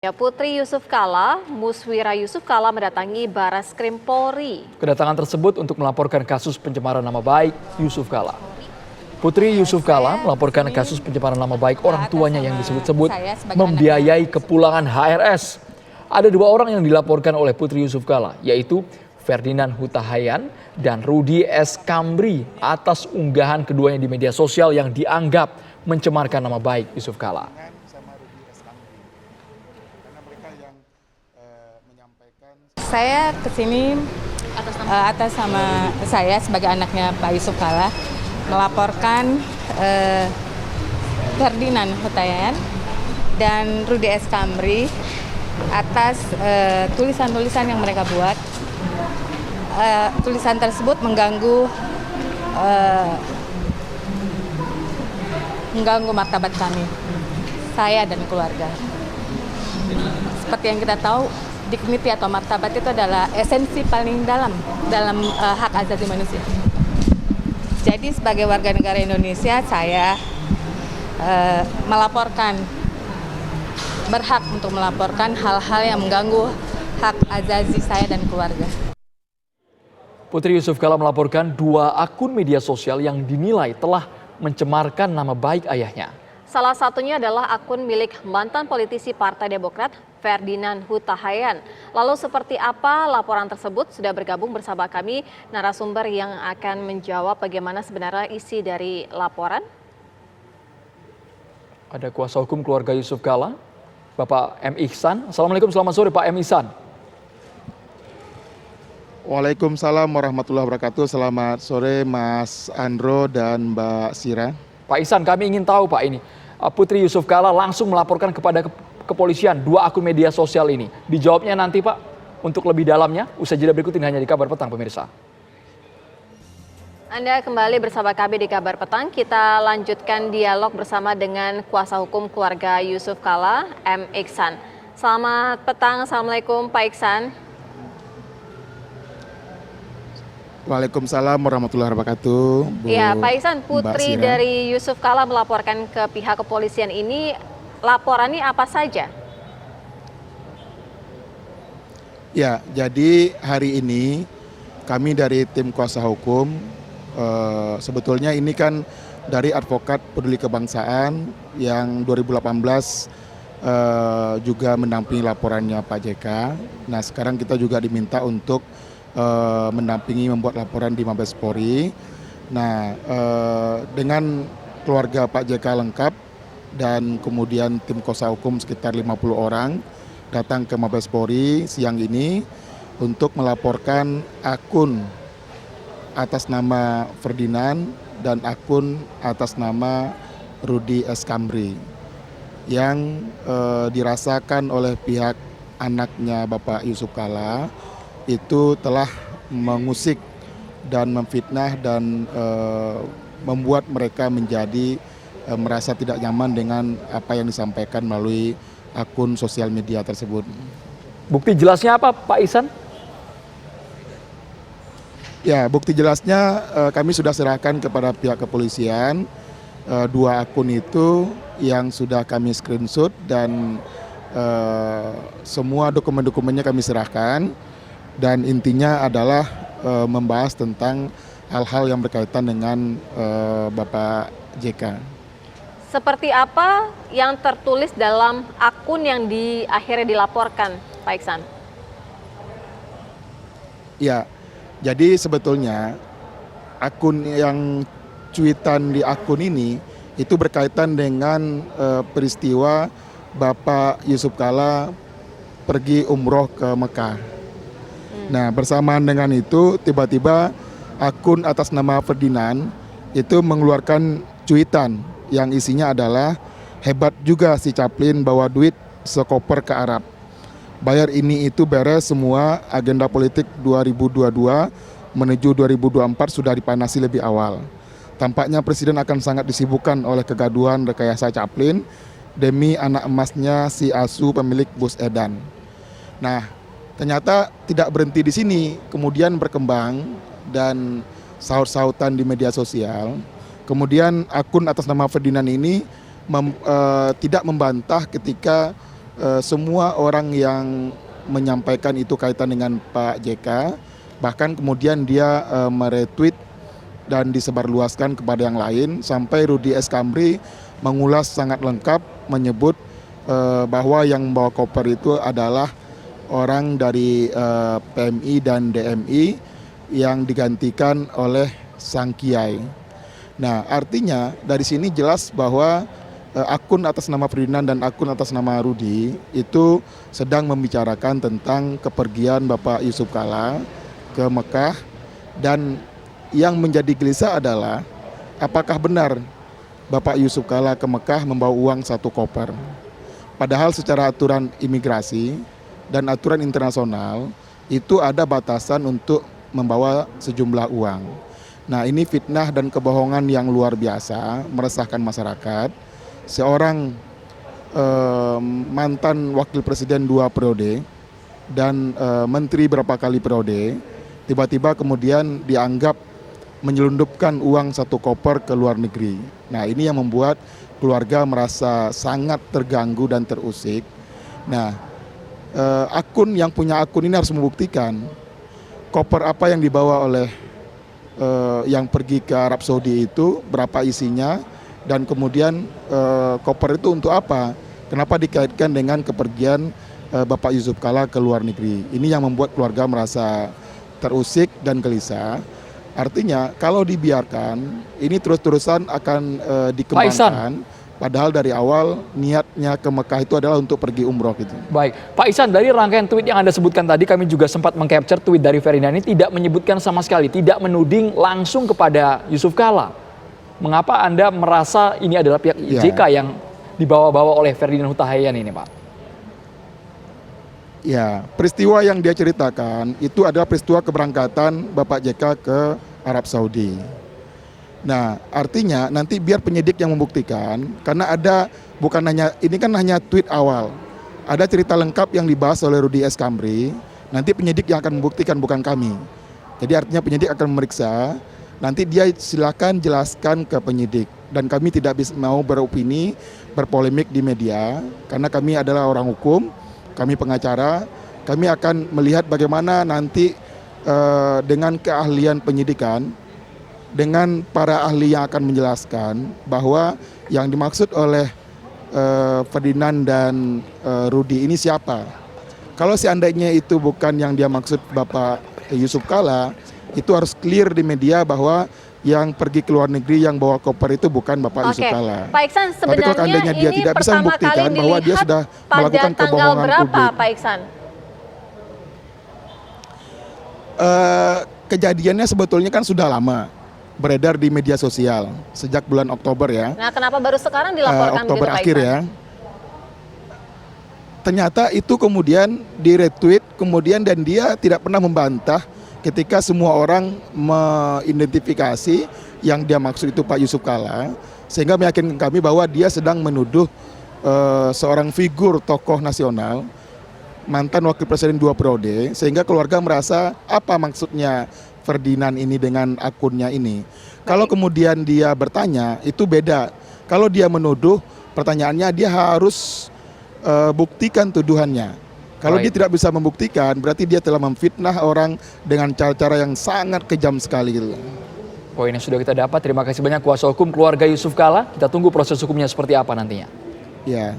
Ya, Putri Yusuf Kala, Muswira Yusuf Kala mendatangi Barreskrim Polri. Kedatangan tersebut untuk melaporkan kasus pencemaran nama baik Yusuf Kala. Putri Yusuf Kala melaporkan kasus pencemaran nama baik orang tuanya yang disebut-sebut membiayai kepulangan HRS. Ada dua orang yang dilaporkan oleh Putri Yusuf Kala, yaitu Ferdinand Huta Hayan dan Rudy S. Kambri atas unggahan keduanya di media sosial yang dianggap mencemarkan nama baik Yusuf Kala. Saya kesini atas nama saya sebagai anaknya Pak Yusuf Kala melaporkan Ferdinand Huta Hayan dan Rudy S. Kambri atas tulisan-tulisan yang mereka buat. Tulisan tersebut mengganggu martabat kami, saya dan keluarga. Seperti yang kita tahu, dignity atau martabat itu adalah esensi paling dalam hak asasi manusia. Jadi sebagai warga negara Indonesia, saya berhak untuk melaporkan hal-hal yang mengganggu hak asasi saya dan keluarga. Putri Yusuf Kala melaporkan dua akun media sosial yang dinilai telah mencemarkan nama baik ayahnya. Salah satunya adalah akun milik mantan politisi Partai Demokrat, Ferdinand Huta Hayan. Lalu seperti apa laporan tersebut? Sudah bergabung bersama kami narasumber yang akan menjawab bagaimana sebenarnya isi dari laporan. Ada kuasa hukum keluarga Yusuf Kala, Bapak M. Ihsan. Assalamualaikum, selamat sore Pak M. Ihsan. Waalaikumsalam warahmatullahi wabarakatuh. Selamat sore Mas Andro dan Mbak Sira. Pak Ihsan, kami ingin tahu Pak ini, Putri Yusuf Kala langsung melaporkan kepada kepolisian dua akun media sosial ini. Dijawabnya nanti Pak, untuk lebih dalamnya, usai jeda berikut ini hanya di Kabar Petang pemirsa. Anda kembali bersama kami di Kabar Petang. Kita lanjutkan dialog bersama dengan kuasa hukum keluarga Yusuf Kala, M. Ihsan. Selamat petang, Assalamualaikum Pak Ihsan. Waalaikumsalam warahmatullahi wabarakatuh. Ya, Pak Ihsan, putri dari Yusuf Kala melaporkan ke pihak kepolisian ini, laporannya apa saja? Ya, jadi hari ini kami dari tim kuasa hukum, sebetulnya ini kan dari advokat peduli kebangsaan yang 2018 juga mendampingi laporannya Pak JK. Nah, sekarang kita juga diminta untuk mendampingi membuat laporan di Mabes Polri. Nah, dengan keluarga Pak JK lengkap dan kemudian tim kuasa hukum sekitar 50 orang datang ke Mabes Polri siang ini untuk melaporkan akun atas nama Ferdinand dan akun atas nama Rudy S. Kambri yang dirasakan oleh pihak anaknya Bapak Yusuf Kala itu telah mengusik dan memfitnah dan membuat mereka menjadi merasa tidak nyaman dengan apa yang disampaikan melalui akun sosial media tersebut. Bukti jelasnya apa Pak Ihsan? Ya, bukti jelasnya kami sudah serahkan kepada pihak kepolisian. Dua akun itu yang sudah kami screenshot dan semua dokumen-dokumennya kami serahkan. Dan intinya adalah membahas tentang hal-hal yang berkaitan dengan Bapak JK. Seperti apa yang tertulis dalam akun yang akhirnya dilaporkan, Pak Ihsan? Ya, jadi sebetulnya akun yang cuitan di akun ini itu berkaitan dengan peristiwa Bapak Yusuf Kala pergi umroh ke Mekah. Nah, bersamaan dengan itu tiba-tiba akun atas nama Ferdinand itu mengeluarkan cuitan yang isinya adalah hebat juga si Chaplin bawa duit sekoper ke Arab. Bayar ini itu beres semua, agenda politik 2022 menuju 2024 sudah dipanasi lebih awal. Tampaknya Presiden akan sangat disibukkan oleh kegaduhan rekayasa Chaplin demi anak emasnya si Asu pemilik bus Edan. Nah, ternyata tidak berhenti di sini, kemudian berkembang dan saut-sautan di media sosial. Kemudian akun atas nama Ferdinand ini tidak membantah ketika semua orang yang menyampaikan itu kaitan dengan Pak JK, bahkan kemudian dia meretweet dan disebarluaskan kepada yang lain, sampai Rudi Eskamri mengulas sangat lengkap, menyebut bahwa yang membawa koper itu adalah orang dari PMI dan DMI yang digantikan oleh sang kiai. Nah, artinya dari sini jelas bahwa akun atas nama Ferdinand dan akun atas nama Rudi itu sedang membicarakan tentang kepergian Bapak Yusuf Kalla ke Mekah, dan yang menjadi gelisah adalah apakah benar Bapak Yusuf Kalla ke Mekah membawa uang 1 koper. Padahal secara aturan imigrasi dan aturan internasional itu ada batasan untuk membawa sejumlah uang. Nah, ini fitnah dan kebohongan yang luar biasa, meresahkan masyarakat. Seorang mantan wakil presiden 2 periode dan menteri berapa kali periode, tiba-tiba kemudian dianggap menyelundupkan uang 1 koper ke luar negeri. Nah, ini yang membuat keluarga merasa sangat terganggu dan terusik. Nah, akun yang punya akun ini harus membuktikan koper apa yang dibawa oleh yang pergi ke Arab Saudi itu, berapa isinya, dan kemudian koper itu untuk apa? Kenapa dikaitkan dengan kepergian Bapak Yusuf Kalla ke luar negeri? Ini yang membuat keluarga merasa terusik dan gelisah. Artinya kalau dibiarkan ini terus-terusan akan dikembangkan. Padahal dari awal niatnya ke Mekah itu adalah untuk pergi umroh gitu. Baik, Pak Ihsan, dari rangkaian tweet yang Anda sebutkan tadi, kami juga sempat mengcapture tweet dari Ferdinand ini tidak menyebutkan sama sekali, tidak menuding langsung kepada Yusuf Kalla. Mengapa Anda merasa ini adalah pihak JK yang dibawa-bawa oleh Ferdinand Huta-Heian ini, Pak? Ya, peristiwa yang dia ceritakan itu adalah peristiwa keberangkatan Bapak JK ke Arab Saudi. Nah, artinya nanti biar penyidik yang membuktikan, karena ada bukan hanya ini kan hanya tweet awal, ada cerita lengkap yang dibahas oleh Rudi Eskamri. Nanti penyidik yang akan membuktikan, bukan kami. Jadi artinya penyidik akan memeriksa, nanti dia silakan jelaskan ke penyidik, dan kami tidak mau beropini, berpolemik di media, karena kami adalah orang hukum, kami pengacara, kami akan melihat bagaimana nanti dengan keahlian penyidikan, dengan para ahli yang akan menjelaskan bahwa yang dimaksud oleh Ferdinand dan Rudi ini siapa. Kalau seandainya itu bukan yang dia maksud Bapak Yusuf Kalla, itu harus clear di media bahwa yang pergi ke luar negeri yang bawa koper itu bukan Bapak Yusuf Kalla. Pak Iksan, tapi kalau seandainya dia tidak bisa membuktikan bahwa dia sudah melakukan kebohongan publik. Pak Iksan? Kejadiannya sebetulnya kan sudah lama beredar di media sosial sejak bulan Oktober ya. Nah, kenapa baru sekarang dilaporkan Oktober gitu, Pak akhir Iksan? ya. Ternyata itu kemudian di-retweet, kemudian dan dia tidak pernah membantah ketika semua orang mengidentifikasi yang dia maksud itu Pak Yusuf Kalla, sehingga meyakinkan kami bahwa dia sedang menuduh seorang figur tokoh nasional, mantan wakil presiden 2 periode, sehingga keluarga merasa apa maksudnya Ferdinand ini dengan akunnya ini. Kalau kemudian dia bertanya, itu beda. Kalau dia menuduh, pertanyaannya dia harus buktikan tuduhannya. Kalau dia tidak bisa membuktikan, berarti dia telah memfitnah orang dengan cara-cara yang sangat kejam sekali gitu. Poinnya sudah kita dapat. Terima kasih banyak kuasa hukum keluarga Yusuf Kalla. Kita tunggu proses hukumnya seperti apa nantinya. Ya.